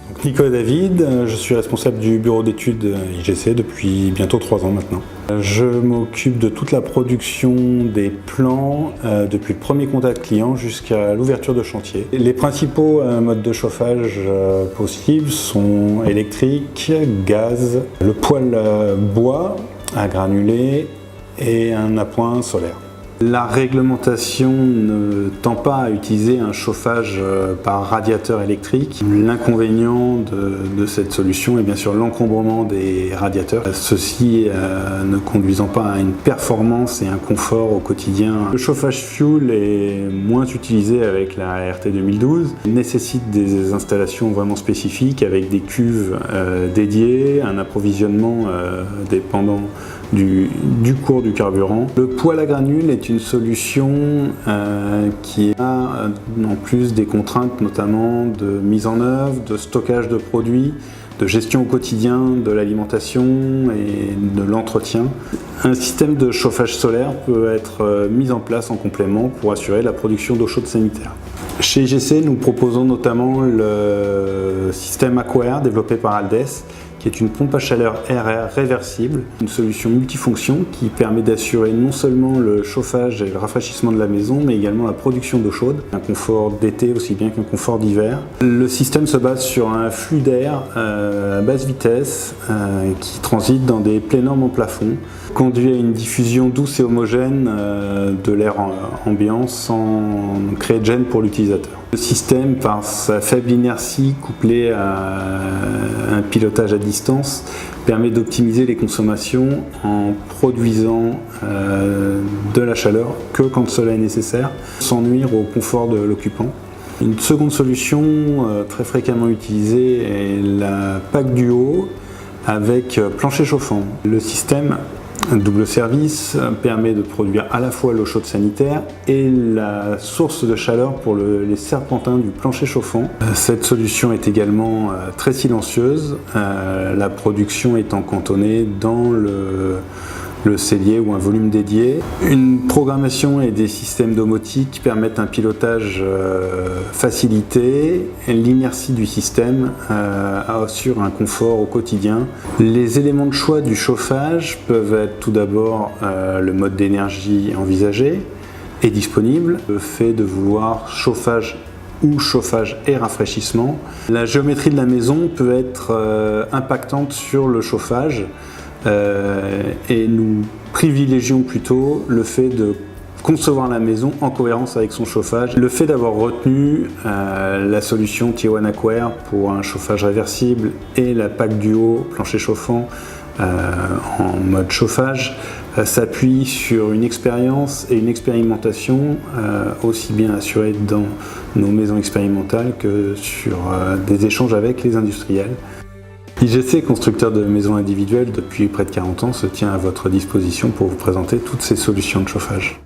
Donc, Nicolas David, je suis responsable du bureau d'études IGC depuis bientôt 3 ans maintenant. Je m'occupe de toute la production des plans depuis le premier contact client jusqu'à l'ouverture de chantier. Les principaux modes de chauffage possibles sont électrique, gaz, le poêle bois à granulés et un appoint solaire. La réglementation ne tend pas à utiliser un chauffage par radiateur électrique. L'inconvénient de cette solution est bien sûr l'encombrement des radiateurs, ceci ne conduisant pas à une performance et un confort au quotidien. Le chauffage fuel est moins utilisé avec la RT 2012. Il nécessite des installations vraiment spécifiques avec des cuves dédiées, un approvisionnement dépendant du cours du carburant. Le poêle à granules est une solution qui a en plus des contraintes notamment de mise en œuvre, de stockage de produits, de gestion au quotidien de l'alimentation et de l'entretien. Un système de chauffage solaire peut être mis en place en complément pour assurer la production d'eau chaude sanitaire. Chez IGC, nous proposons notamment le système AquaAir développé par Aldes, qui est une pompe à chaleur RR réversible, une solution multifonction qui permet d'assurer non seulement le chauffage et le rafraîchissement de la maison, mais également la production d'eau chaude, un confort d'été aussi bien qu'un confort d'hiver. Le système se base sur un flux d'air à basse vitesse qui transite dans des plénormes en plafond, conduit à une diffusion douce et homogène de l'air ambiant sans créer de gêne pour l'utilisateur. Le système, par sa faible inertie couplée à un pilotage à distance, permet d'optimiser les consommations en produisant de la chaleur que quand cela est nécessaire, sans nuire au confort de l'occupant. Une seconde solution très fréquemment utilisée est la PAC Duo avec plancher chauffant. Le système double service permet de produire à la fois l'eau chaude sanitaire et la source de chaleur pour les serpentins du plancher chauffant. Cette solution est également très silencieuse, la production étant cantonnée dans le cellier ou un volume dédié. Une programmation et des systèmes domotique permettent un pilotage facilité. L'inertie du système assure un confort au quotidien. Les éléments de choix du chauffage peuvent être tout d'abord le mode d'énergie envisagé et disponible, le fait de vouloir chauffage ou chauffage et rafraîchissement. La géométrie de la maison peut être impactante sur le chauffage. Et nous privilégions plutôt le fait de concevoir la maison en cohérence avec son chauffage. Le fait d'avoir retenu la solution Tier 1 AquaAir pour un chauffage réversible et la PAC Duo plancher chauffant en mode chauffage s'appuie sur une expérience et une expérimentation aussi bien assurée dans nos maisons expérimentales que sur des échanges avec les industriels. IGC, constructeur de maisons individuelles depuis près de 40 ans, se tient à votre disposition pour vous présenter toutes ces solutions de chauffage.